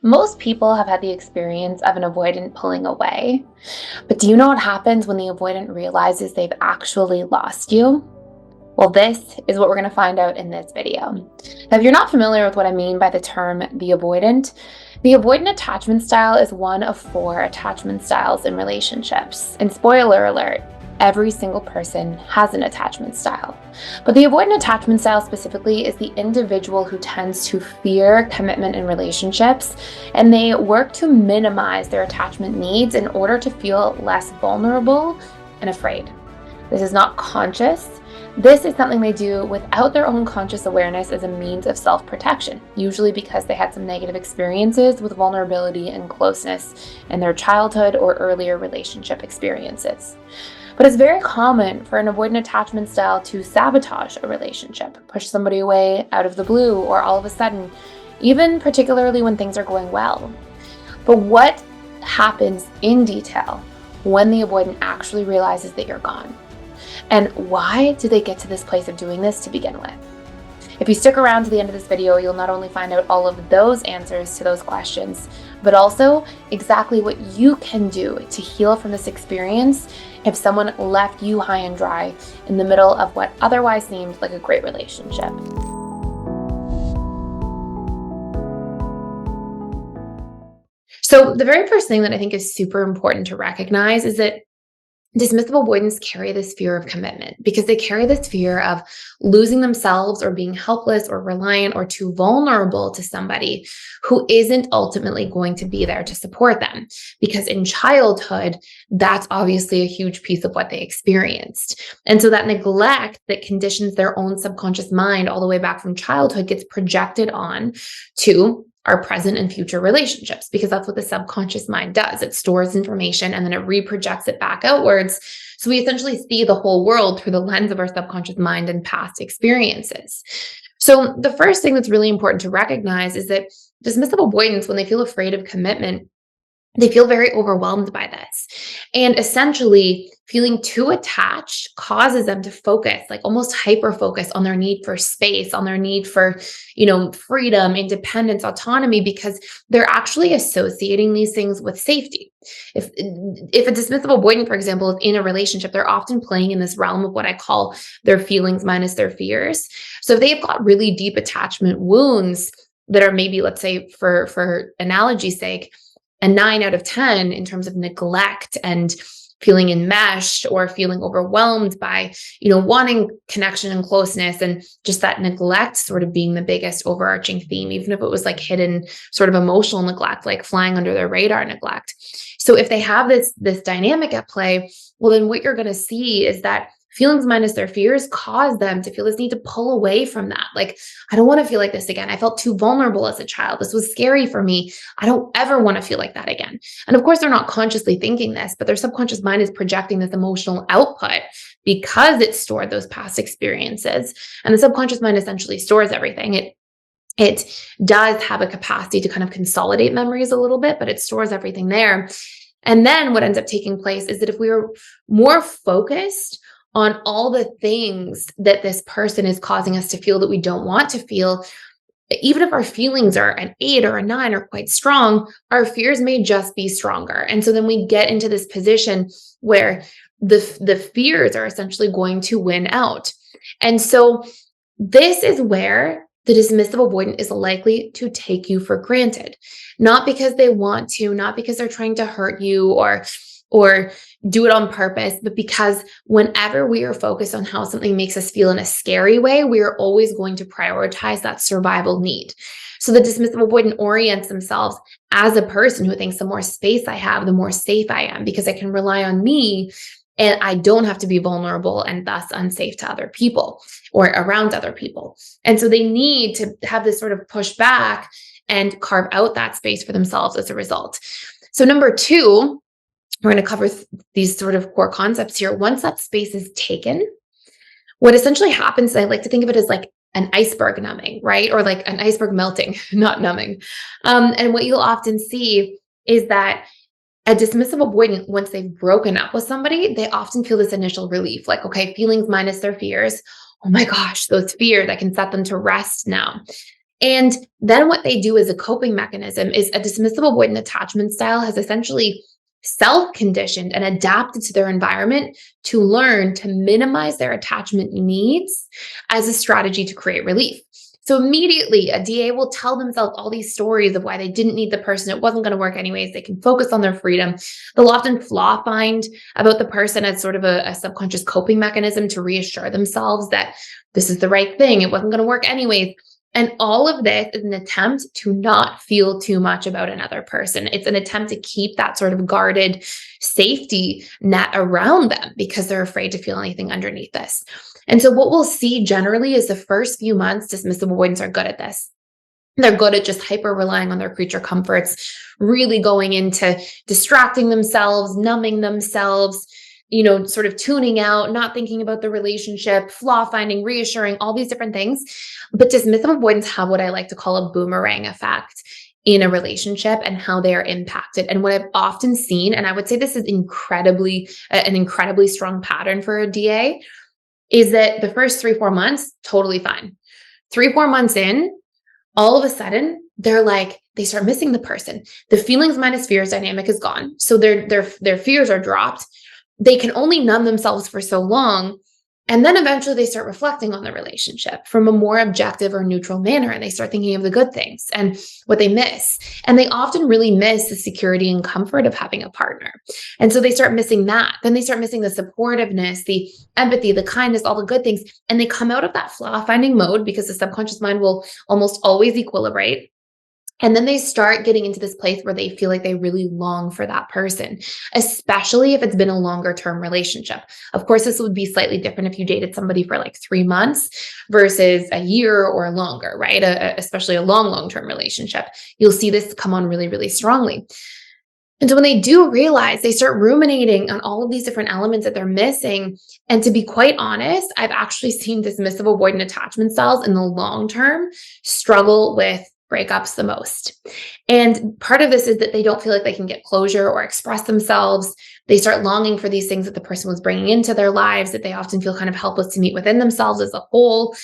Most people have had the experience of an avoidant pulling away, but do you know what happens when the avoidant realizes they've actually lost you? Well, this is what we're going to find out in this video. Now, if you're not familiar with what I mean by the term the avoidant attachment style is one of 4 attachment styles in relationships. And spoiler alert, every single person has an attachment style. But the avoidant attachment style specifically is the individual who tends to fear commitment in relationships, and they work to minimize their attachment needs in order to feel less vulnerable and afraid. This is not conscious. This is something they do without their own conscious awareness as a means of self-protection, usually because they had some negative experiences with vulnerability and closeness in their childhood or earlier relationship experiences. But it's very common for an avoidant attachment style to sabotage a relationship, push somebody away out of the blue or all of a sudden, even particularly when things are going well. But what happens in detail when the avoidant actually realizes that you're gone? And why do they get to this place of doing this to begin with? If you stick around to the end of this video, you'll not only find out all of those answers to those questions, but also exactly what you can do to heal from this experience if someone left you high and dry in the middle of what otherwise seemed like a great relationship. So the very first thing that I think is super important to recognize is that dismissive avoidants carry this fear of commitment because they carry this fear of losing themselves or being helpless or reliant or too vulnerable to somebody who isn't ultimately going to be there to support them. Because in childhood, that's obviously a huge piece of what they experienced. And so that neglect that conditions their own subconscious mind all the way back from childhood gets projected on to our present and future relationships, because that's what the subconscious mind does. It stores information and then it reprojects it back outwards. So we essentially see the whole world through the lens of our subconscious mind and past experiences. So the first thing that's really important to recognize is that dismissive avoidants, when they feel afraid of commitment, they feel very overwhelmed by this. And essentially, feeling too attached causes them to focus, like almost hyper focus on their need for space, on their need for, freedom, independence, autonomy, because they're actually associating these things with safety. If a dismissive avoidant, for example, is in a relationship, they're often playing in this realm of what I call their feelings minus their fears. So if they've got really deep attachment wounds that are maybe, let's say, for analogy's sake, a 9 out of 10 in terms of neglect and feeling enmeshed or feeling overwhelmed by, wanting connection and closeness, and just that neglect sort of being the biggest overarching theme, even if it was like hidden sort of emotional neglect, like flying under their radar neglect. So if they have this dynamic at play, well, then what you're going to see is that feelings minus their fears cause them to feel this need to pull away from that. Like, I don't want to feel like this again. I felt too vulnerable as a child. This was scary for me. I don't ever want to feel like that again. And of course, they're not consciously thinking this, but their subconscious mind is projecting this emotional output because it stored those past experiences. And the subconscious mind essentially stores everything. It does have a capacity to kind of consolidate memories a little bit, but it stores everything there. And then what ends up taking place is that if we are more focused on all the things that this person is causing us to feel that we don't want to feel, even if our feelings are an 8 or a 9 or quite strong, our fears may just be stronger. And so then we get into this position where the fears are essentially going to win out. And so this is where the dismissive avoidant is likely to take you for granted, not because they want to, not because they're trying to hurt you or do it on purpose, but because whenever we are focused on how something makes us feel in a scary way, we are always going to prioritize that survival need. So the dismissive avoidant orients themselves as a person who thinks the more space I have, the more safe I am, because I can rely on me and I don't have to be vulnerable and thus unsafe to other people or around other people. And so they need to have this sort of push back and carve out that space for themselves as a result. So number 2, we're going to cover these sort of core concepts here. Once that space is taken, what essentially happens, I like to think of it as like an iceberg numbing, right? Or like an iceberg melting, not numbing. And what you'll often see is that a dismissive avoidant, once they've broken up with somebody, they often feel this initial relief, like, okay, feelings minus their fears. Oh my gosh, those fears, I can set them to rest now. And then what they do as a coping mechanism is a dismissive avoidant attachment style has essentially self-conditioned and adapted to their environment to learn to minimize their attachment needs as a strategy to create relief. So immediately a DA will tell themselves all these stories of why they didn't need the person. It wasn't going to work anyways. They can focus on their freedom. They'll often flaw find about the person as sort of a subconscious coping mechanism to reassure themselves that this is the right thing. It wasn't going to work anyways. And all of this is an attempt to not feel too much about another person. It's an attempt to keep that sort of guarded safety net around them because they're afraid to feel anything underneath this. And so what we'll see generally is the first few months, dismissive avoidants are good at this. They're good at just hyper relying on their creature comforts, really going into distracting themselves, numbing themselves, sort of tuning out, not thinking about the relationship, flaw finding, reassuring, all these different things. But dismissive avoidants have what I like to call a boomerang effect in a relationship and how they are impacted. And what I've often seen, and I would say this is an incredibly strong pattern for a DA, is that the first 3-4 months, totally fine. 3-4 months in, all of a sudden, they start missing the person. The feelings minus fears dynamic is gone. So their fears are dropped. They can only numb themselves for so long. And then eventually they start reflecting on the relationship from a more objective or neutral manner. And they start thinking of the good things and what they miss. And they often really miss the security and comfort of having a partner. And so they start missing that. Then they start missing the supportiveness, the empathy, the kindness, all the good things. And they come out of that flaw finding mode because the subconscious mind will almost always equilibrate. And then they start getting into this place where they feel like they really long for that person, especially if it's been a longer term relationship. Of course, this would be slightly different if you dated somebody for like 3 months versus a year or longer, right? Especially a long-term relationship. You'll see this come on really, really strongly. And so when they do realize, they start ruminating on all of these different elements that they're missing. And to be quite honest, I've actually seen dismissive avoidant attachment styles in the long term struggle with breakups the most. And part of this is that they don't feel like they can get closure or express themselves. They start longing for these things that the person was bringing into their lives that they often feel kind of helpless to meet within themselves as a whole.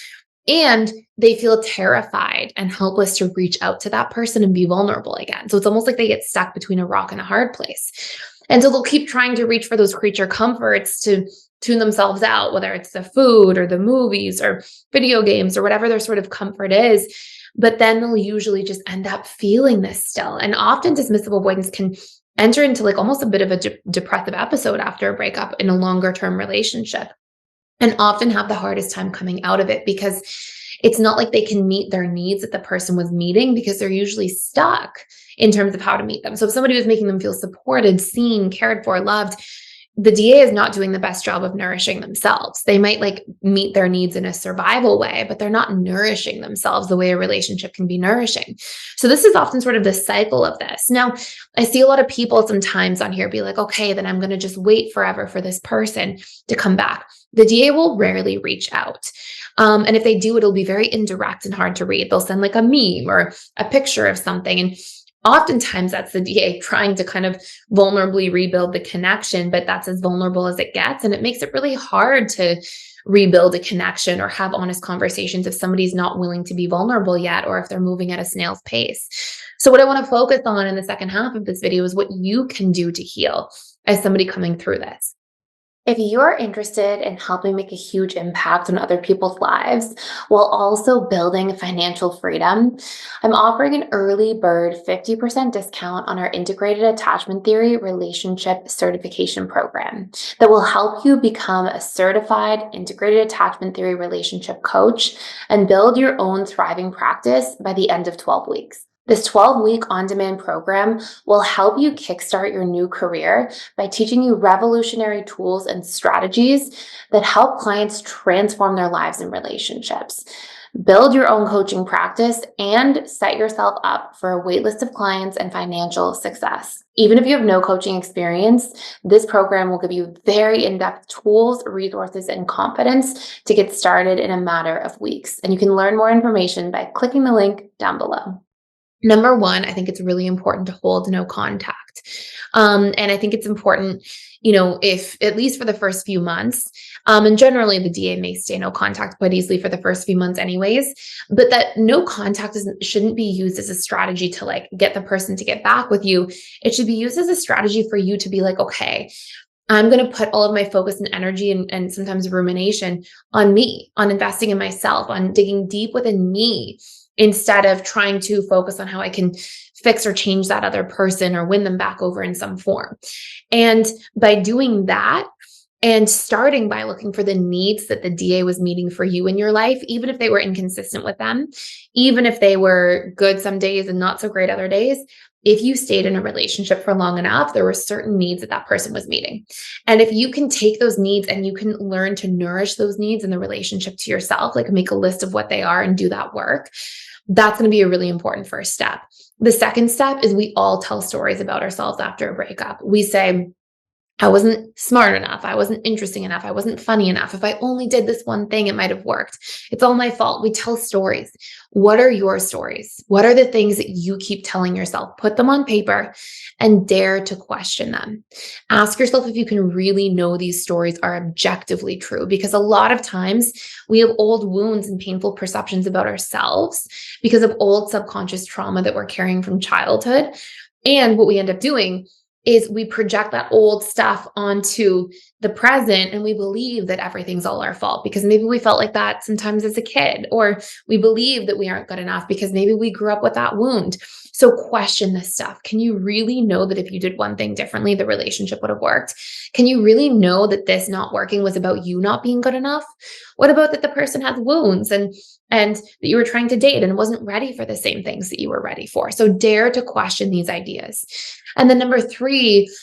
And they feel terrified and helpless to reach out to that person and be vulnerable again. So it's almost like they get stuck between a rock and a hard place. And so they'll keep trying to reach for those creature comforts to tune themselves out, whether it's the food or the movies or video games or whatever their sort of comfort is. But then they'll usually just end up feeling this still. And often dismissive avoidants can enter into like almost a bit of a depressive episode after a breakup in a longer term relationship, and often have the hardest time coming out of it because it's not like they can meet their needs that the person was meeting because they're usually stuck in terms of how to meet them. So if somebody was making them feel supported, seen, cared for, loved, the DA is not doing the best job of nourishing themselves. They might like meet their needs in a survival way, but they're not nourishing themselves the way a relationship can be nourishing. So this is often sort of the cycle of this. Now, I see a lot of people sometimes on here be like, okay, then I'm going to just wait forever for this person to come back. The DA will rarely reach out. And if they do, it'll be very indirect and hard to read. They'll send like a meme or a picture of something. And oftentimes that's the DA trying to kind of vulnerably rebuild the connection, but that's as vulnerable as it gets. And it makes it really hard to rebuild a connection or have honest conversations if somebody's not willing to be vulnerable yet, or if they're moving at a snail's pace. So what I want to focus on in the second half of this video is what you can do to heal as somebody coming through this. If you're interested in helping make a huge impact on other people's lives while also building financial freedom, I'm offering an early bird 50% discount on our Integrated Attachment Theory Relationship Certification Program that will help you become a certified Integrated Attachment Theory relationship coach and build your own thriving practice by the end of 12 weeks. This 12-week on-demand program will help you kickstart your new career by teaching you revolutionary tools and strategies that help clients transform their lives and relationships, build your own coaching practice, and set yourself up for a waitlist of clients and financial success. Even if you have no coaching experience, this program will give you very in-depth tools, resources, and confidence to get started in a matter of weeks. And you can learn more information by clicking the link down below. Number one, I think it's really important to hold no contact. And I think it's important, if at least for the first few months, and generally the DA may stay no contact quite easily for the first few months anyways, but that no contact shouldn't be used as a strategy to like get the person to get back with you. It should be used as a strategy for you to be like, okay, I'm going to put all of my focus and energy and sometimes rumination on me, on investing in myself, on digging deep within me, instead of trying to focus on how I can fix or change that other person or win them back over in some form. And by doing that, and starting by looking for the needs that the DA was meeting for you in your life, even if they were inconsistent with them, even if they were good some days and not so great other days, if you stayed in a relationship for long enough, there were certain needs that that person was meeting. And if you can take those needs and you can learn to nourish those needs in the relationship to yourself, like make a list of what they are and do that work, that's going to be a really important first step. The second step is we all tell stories about ourselves after a breakup. We say, I wasn't smart enough. I wasn't interesting enough. I wasn't funny enough. If I only did this one thing, it might have worked. It's all my fault. We tell stories. What are your stories? What are the things that you keep telling yourself? Put them on paper and dare to question them. Ask yourself if you can really know these stories are objectively true, because a lot of times we have old wounds and painful perceptions about ourselves because of old subconscious trauma that we're carrying from childhood. And what we end up doing is we project that old stuff onto the present and we believe that everything's all our fault because maybe we felt like that sometimes as a kid, or we believe that we aren't good enough because maybe we grew up with that wound. So question this stuff. Can you really know that if you did one thing differently, the relationship would have worked? Can you really know that this not working was about you not being good enough? What about that the person has wounds and that you were trying to date and wasn't ready for the same things that you were ready for? So dare to question these ideas. And then number 3,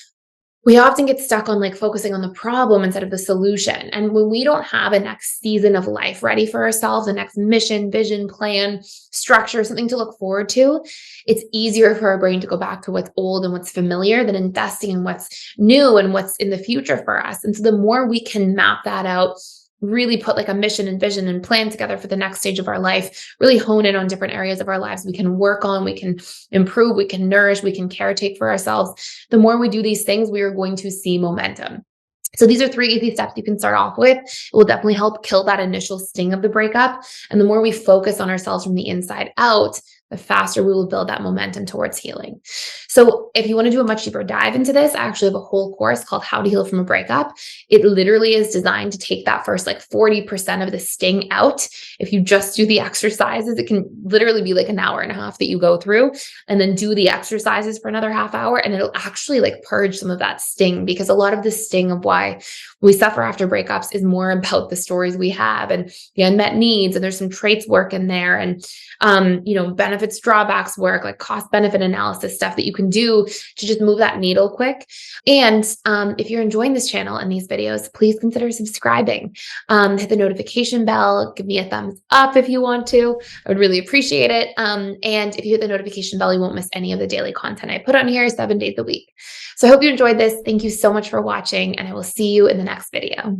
we often get stuck on like focusing on the problem instead of the solution. And when we don't have a next season of life ready for ourselves, a next mission, vision, plan, structure, something to look forward to, it's easier for our brain to go back to what's old and what's familiar than investing in what's new and what's in the future for us. And so the more we can map that out, really put like a mission and vision and plan together for the next stage of our life, really hone in on different areas of our lives we can work on, we can improve, we can nourish, we can caretake for ourselves. The more we do these things, we are going to see momentum. So these are 3 easy steps you can start off with. It will definitely help kill that initial sting of the breakup. And the more we focus on ourselves from the inside out, the faster we will build that momentum towards healing. So if you want to do a much deeper dive into this, I actually have a whole course called How to Heal from a Breakup. It literally is designed to take that first like 40% of the sting out. If you just do the exercises, it can literally be like an hour and a half that you go through, and then do the exercises for another half hour. And it'll actually like purge some of that sting, because a lot of the sting of why we suffer after breakups is more about the stories we have and the unmet needs. And there's some traits work in there, and benefits, drawbacks work, like cost benefit analysis stuff that you can do to just move that needle quick. And if you're enjoying this channel and these videos, please consider subscribing. Hit the notification bell, give me a thumbs up if you want to. I would really appreciate it. And if you hit the notification bell, you won't miss any of the daily content I put on here 7 days a week. So I hope you enjoyed this. Thank you so much for watching, and I will see you in the next video.